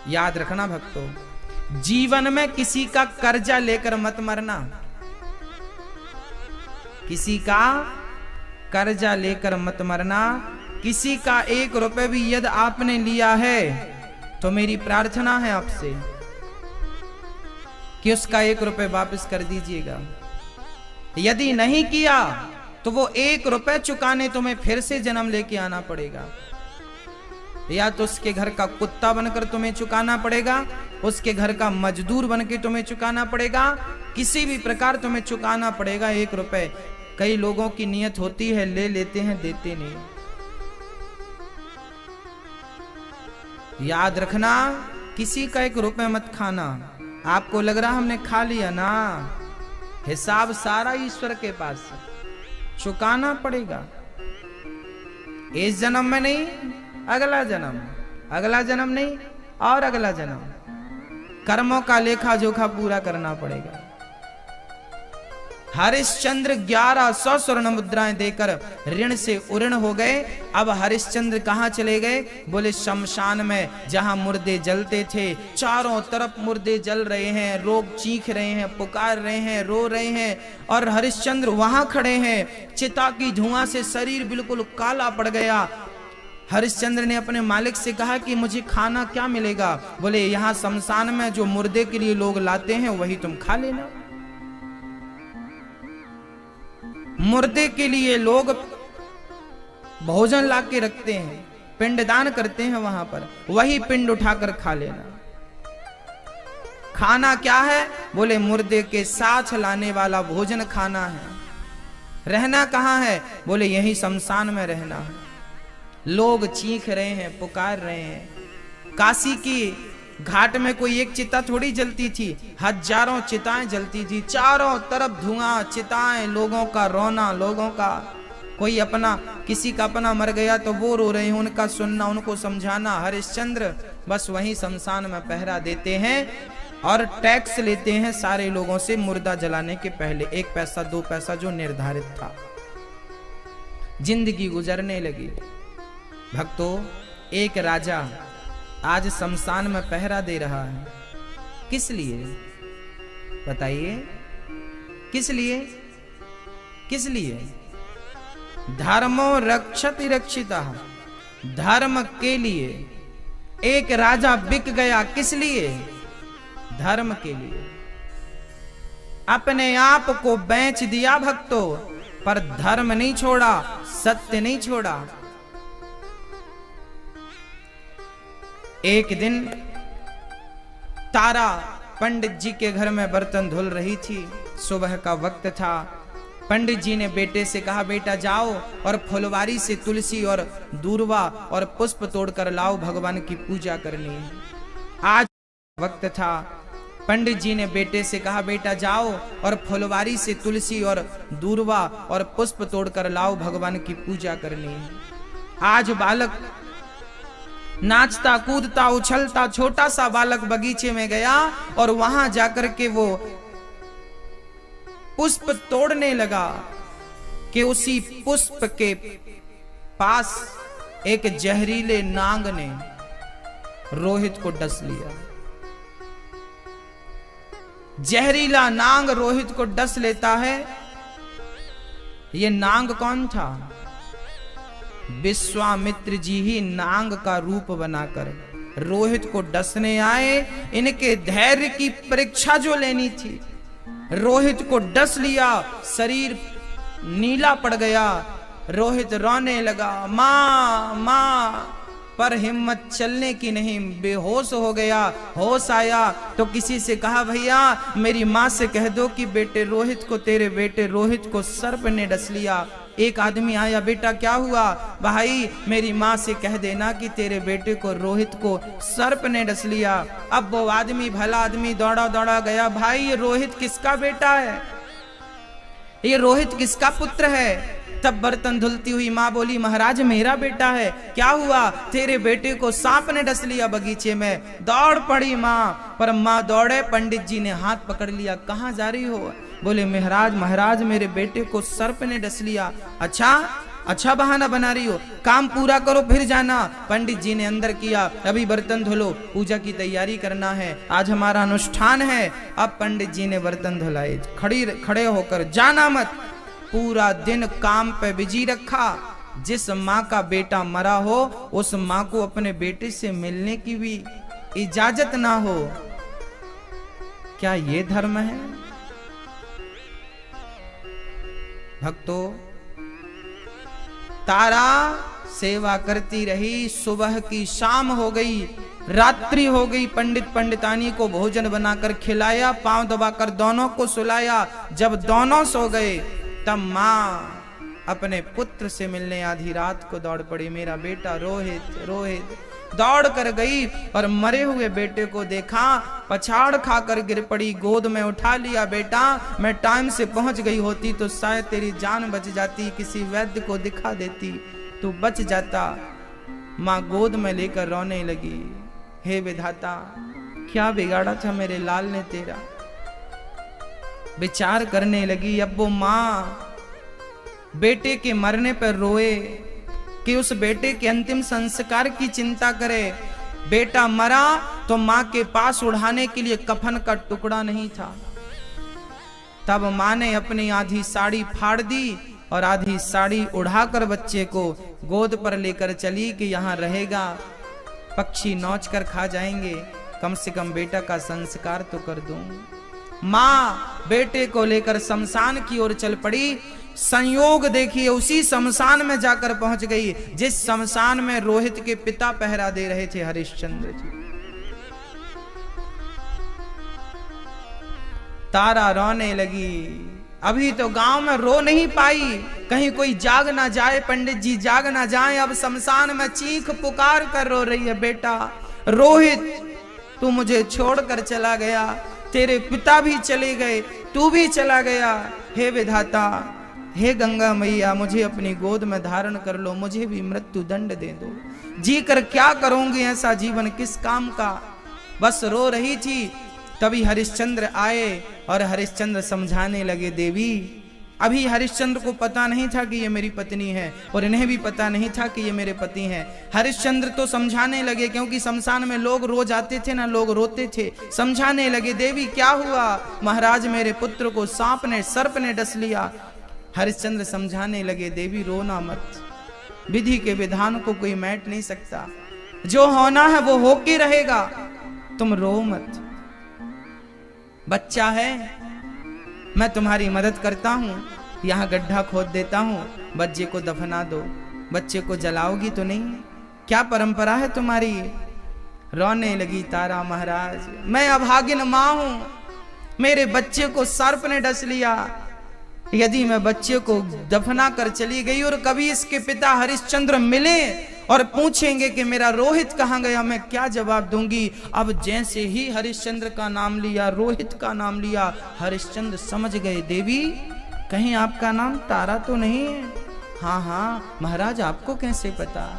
याद रखना भक्तों, जीवन में किसी का कर्जा लेकर मत मरना। किसी का कर्जा लेकर मत मरना। किसी का 1 रुपए भी यदि आपने लिया है तो मेरी प्रार्थना है आपसे कि उसका 1 रुपए वापस कर दीजिएगा। यदि नहीं किया तो वो 1 रुपए चुकाने तुम्हें फिर से जन्म लेके आना पड़ेगा, या तो उसके घर का कुत्ता बनकर तुम्हें चुकाना पड़ेगा, उसके घर का मजदूर बनके तुम्हें चुकाना पड़ेगा, किसी भी प्रकार तुम्हें चुकाना पड़ेगा 1 रुपए। कई लोगों की नियत होती है, ले लेते हैं देते नहीं। याद रखना, किसी का 1 रुपए मत खाना। आपको लग रहा हमने खा लिया ना, हिसाब सारा ईश्वर के पास, चुकाना पड़ेगा। इस जन्म में नहीं, अगला जन्म, अगला जन्म नहीं और अगला जन्म, कर्मों का लेखा जोखा पूरा करना पड़ेगा। हरिश्चंद्र 1100 स्वर्ण मुद्राएं देकर ऋण से उऋण हो गए। अब हरिश्चंद्र कहां चले गए? बोले शमशान में, जहां मुर्दे जलते थे। चारों तरफ मुर्दे जल रहे हैं, लोग चीख रहे हैं, पुकार रहे हैं, रो रहे हैं, और हरिश्चंद्र वहां खड़े हैं। चिता की धुआं से शरीर बिल्कुल काला पड़ गया। हरिश्चंद्र ने अपने मालिक से कहा कि मुझे खाना क्या मिलेगा? बोले यहाँ शमशान में जो मुर्दे के लिए लोग लाते हैं वही तुम खा लेना। मुर्दे के लिए लोग भोजन ला के रखते हैं, पिंडदान करते हैं वहां पर, वही पिंड उठाकर खा लेना। खाना क्या है? बोले मुर्दे के साथ लाने वाला भोजन खाना है। रहना कहां है? बोले यही शमशान में रहना है। लोग चीख रहे हैं, पुकार रहे हैं। काशी की घाट में कोई एक चिता थोड़ी जलती थी, हजारों चिताएं जलती थी, चारों तरफ धुआं, चिताएं, लोगों का रोना, लोगों का, कोई अपना, किसी का अपना मर गया तो वो रो रहे हैं, उनका सुनना, उनको समझाना। हरिश्चंद्र बस वहीं शमशान में पहरा देते हैं और टैक्स लेते हैं सारे लोगों से मुर्दा जलाने के पहले, 1 पैसा 2 पैसा जो निर्धारित था। जिंदगी गुजरने लगी। भक्तों, एक राजा आज शमशान में पहरा दे रहा है। किस लिए बताइए? किस लिए? किस लिए? धर्मो रक्षति रक्षिता, धर्म के लिए एक राजा बिक गया। किस लिए? धर्म के लिए। अपने आप को बेच दिया भक्तों, पर धर्म नहीं छोड़ा, सत्य नहीं छोड़ा। एक दिन तारा पंडित जी के घर में बर्तन धुल रही थी। सुबह का वक्त था। पंडित जी ने बेटे से कहा, बेटा जाओ और फुलवारी से तुलसी और दूर्वा और पुष्प तोड़कर लाओ, भगवान की पूजा करनी है। आज वक्त था। पंडित जी ने बेटे से कहा, बेटा जाओ और फुलवारी से तुलसी और दूर्वा और पुष्प तोड़कर लाओ, भगवान की पूजा करनी है। आज बालक नाचता कूदता उछलता छोटा सा बालक बगीचे में गया और वहां जाकर के वो पुष्प तोड़ने लगा कि उसी पुष्प के पास एक जहरीले नाग ने रोहित को डस लिया। जहरीला नाग रोहित को डस लेता है। ये नाग कौन था? विश्वामित्र जी ही नाग का रूप बनाकर रोहित को डसने आए। इनके धैर्य की परीक्षा जो लेनी थी, रोहित को डस लिया, शरीर नीला पड़ गया। रोहित रोने लगा, माँ माँ, पर हिम्मत चलने की नहीं, बेहोश हो गया। होश आया तो किसी से कहा, भैया मेरी माँ से कह दो कि बेटे रोहित को, तेरे बेटे रोहित को सर्प ने डस लिया। एक आदमी आया, बेटा क्या हुआ? भाई मेरी माँ से कह देना कि तेरे बेटे को, रोहित को सर्प ने डस लिया। अब वो आदमी, भला आदमी, दौड़ा दौड़ा गया, भाई ये रोहित किसका बेटा है? ये रोहित किसका पुत्र है? तब बर्तन धुलती हुई माँ बोली, महाराज मेरा बेटा है। क्या हुआ? तेरे बेटे को सांप ने डस लिया बगीचे में। दौड़ पड़ी माँ, पर माँ दौड़े, पंडित जी ने हाथ पकड़ लिया। कहाँ जा रही हो? बोले महाराज, महाराज मेरे बेटे को सर्प ने डस लिया। अच्छा, अच्छा बहाना बना रही हो, काम पूरा करो फिर जाना। पंडित जी ने अंदर किया, अभी बर्तन धो लो, पूजा की तैयारी करना है, आज हमारा अनुष्ठान है। अब पंडित जी ने बर्तन धुलाए, खड़े होकर जाना मत। पूरा दिन काम पे बिजी रखा। जिस माँ का बेटा मरा हो उस माँ को अपने बेटे से मिलने की भी इजाजत ना हो, क्या ये धर्म है? भक्तों, तारा सेवा करती रही, सुबह की शाम हो गई, रात्रि हो गई। पंडित पंडितानी को भोजन बनाकर खिलाया, पांव दबाकर दोनों को सुलाया। जब दोनों सो गए तब माँ अपने पुत्र से मिलने आधी रात को दौड़ पड़ी। मेरा बेटा रोहित, रोहित दौड़ कर गई और मरे हुए बेटे को देखा, पछाड़ खाकर गिर पड़ी, गोद में उठा लिया। बेटा, मैं टाइम से पहुंच गई होती तो शायद तेरी जान बच जाती, किसी वैद्य को दिखा देती, तू बच जाता। माँ गोद में लेकर रोने लगी, हे विधाता, क्या बिगाड़ा था मेरे लाल ने तेरा। विचार करने लगी। अब वो माँ बेटे के मरने पर रोए कि उस बेटे के अंतिम संस्कार की चिंता करे। बेटा मरा तो मां के पास उड़ाने के लिए कफन का टुकड़ा नहीं था। तब मां ने अपनी आधी साड़ी फाड़ दी और आधी साड़ी उड़ाकर बच्चे को गोद पर लेकर चली कि यहां रहेगा, पक्षी नोच कर खा जाएंगे, कम से कम बेटा का संस्कार तो कर दूं। मां बेटे को लेकर शमशान की ओर चल पड़ी। संयोग देखिए, उसी शमशान में जाकर पहुंच गई जिस शमशान में रोहित के पिता पहरा दे रहे थे, हरिश्चंद्र जी। तारा रोने लगी। अभी तो गांव में रो नहीं पाई, कहीं कोई जाग ना जाए, पंडित जी जाग ना जाए। अब शमशान में चीख पुकार कर रो रही है, बेटा रोहित, तू मुझे छोड़कर चला गया, तेरे पिता भी चले गए, तू भी चला गया। हे विधाता, हे गंगा मैया, मुझे अपनी गोद में धारण कर लो, मुझे भी मृत्यु दंड दे दो। जी कर क्या करूंगी, ऐसा जीवन किस काम का। बस रो रही थी, तभी हरिश्चंद्र आए और हरिश्चंद्र समझाने लगे, देवी, अभी हरिश्चंद्र को पता नहीं था कि ये मेरी पत्नी है और इन्हें भी पता नहीं था कि ये मेरे पति हैं। हरिश्चंद्र तो समझाने लगे, क्योंकि शमशान में लोग रोज आते थे ना, लोग रोते थे। समझाने लगे, देवी क्या हुआ? महाराज, मेरे पुत्र को सांप ने, सर्प ने डस लिया। हरिश्चंद्र समझाने लगे, देवी रोना मत, विधि के विधान को कोई मैट नहीं सकता, जो होना है वो होके रहेगा, तुम रो मत। बच्चा है, मैं तुम्हारी मदद करता हूं, यहां गड्ढा खोद देता हूं, बच्चे को दफना दो। बच्चे को जलाओगी तो नहीं? क्या परंपरा है तुम्हारी? रोने लगी तारा, महाराज, मैं अभागिन मां हूं, मेरे बच्चे को सर्प ने डस लिया। यदि मैं बच्चे को दफना कर चली गई और कभी इसके पिता हरिश्चंद्र मिले और पूछेंगे कि मेरा रोहित कहाँ गया, मैं क्या जवाब दूंगी? अब जैसे ही हरिश्चंद्र का नाम लिया, रोहित का नाम लिया, हरिश्चंद्र समझ गए, देवी कहीं आपका नाम तारा तो नहीं है? हाँ हाँ महाराज, आपको कैसे पता?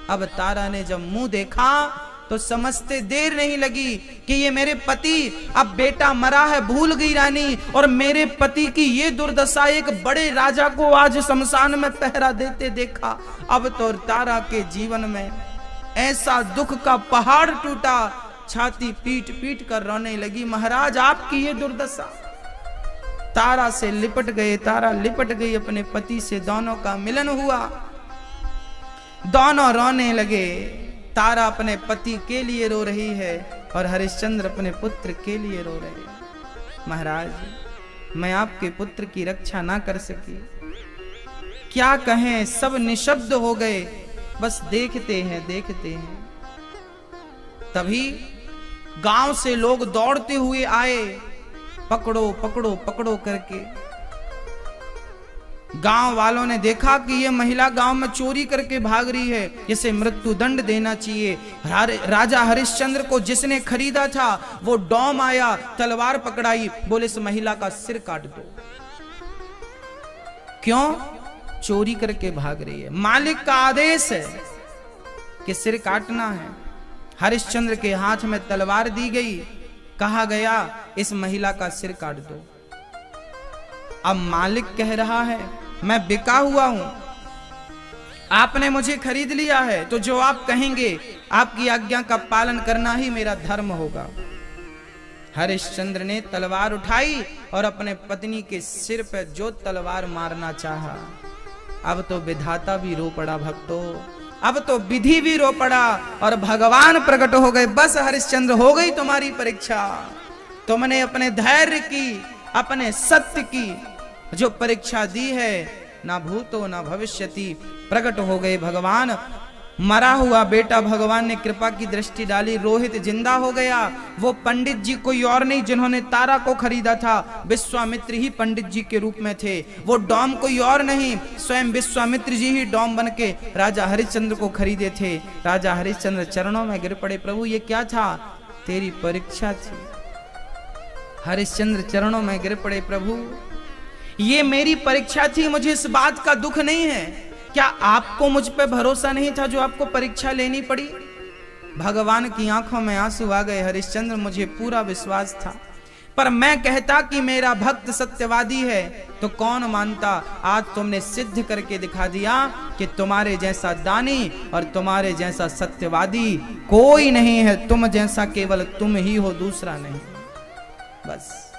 अब तारा ने जब मुंह देखा तो समझते देर नहीं लगी कि ये मेरे पति, अब बेटा मरा है, भूल गई रानी, और मेरे पति की ये दुर्दशा एक बड़े राजा को आज शमशान में पहरा देते देखा। अब तो तारा के जीवन में ऐसा दुख का पहाड़ टूटा, छाती पीट पीट कर रोने लगी, महाराज आपकी ये दुर्दशा। तारा से लिपट गए, तारा लिपट गई अपने पति से, दोनों का मिलन हुआ, दोनों रोने लगे। तारा अपने पति के लिए रो रही है और हरिश्चंद्र अपने पुत्र के लिए रो रहे हैं। महाराज, मैं आपके पुत्र की रक्षा ना कर सकी, क्या कहें, सब निशब्द हो गए, बस देखते हैं देखते हैं। तभी गांव से लोग दौड़ते हुए आए, पकड़ो पकड़ो पकड़ो करके। गांव वालों ने देखा कि ये महिला गांव में चोरी करके भाग रही है, इसे मृत्यु दंड देना चाहिए। राजा हरिश्चंद्र को जिसने खरीदा था वो डोम आया, तलवार पकड़ाई, बोले इस महिला का सिर काट दो। क्यों? चोरी करके भाग रही है, मालिक का आदेश है कि सिर काटना है। हरिश्चंद्र के हाथ में तलवार दी गई, कहा गया इस महिला का सिर काट दो। अब मालिक कह रहा है मैं बिका हुआ हूं, आपने मुझे खरीद लिया है, तो जो आप कहेंगे आपकी आज्ञा का पालन करना ही मेरा धर्म होगा। हरिश्चंद्र ने तलवार उठाई और अपने पत्नी के सिर पर जो तलवार मारना चाहा। अब तो विधाता भी रो पड़ा भक्तों, अब तो विधि भी रो पड़ा और भगवान प्रकट हो गए। बस हरिश्चंद्र, हो गई तुम्हारी परीक्षा। तुमने अपने धैर्य की, अपने सत्य की जो परीक्षा दी है, ना भूतो ना भविष्यति, प्रकट हो गए भगवान। मरा हुआ बेटा भगवान ने कृपा की दृष्टि डाली, रोहित जिंदा हो गया। वो पंडित जी कोई और नहीं जिन्होंने तारा को खरीदा था, विश्वामित्र ही पंडित जी के रूप में थे। वो डोम कोई और नहीं, स्वयं विश्वामित्र जी ही डोम बन के राजा हरिश्चंद्र को खरीदे थे। राजा हरिश्चंद्र चरणों में गिर पड़े, प्रभु ये क्या था? तेरी परीक्षा थी। हरिश्चंद्र चरणों में गिर पड़े, प्रभु ये मेरी परीक्षा थी, मुझे इस बात का दुख नहीं है। क्या आपको मुझ पे भरोसा नहीं था जो आपको परीक्षा लेनी पड़ी? भगवान की आंखों में आंसू आ गए। हरिश्चंद्र, मुझे पूरा विश्वास था, पर मैं कहता कि मेरा भक्त सत्यवादी है तो कौन मानता। आज तुमने सिद्ध करके दिखा दिया कि तुम्हारे जैसा दानी और तुम्हारे जैसा सत्यवादी कोई नहीं है। तुम जैसा केवल तुम ही हो, दूसरा नहीं। बस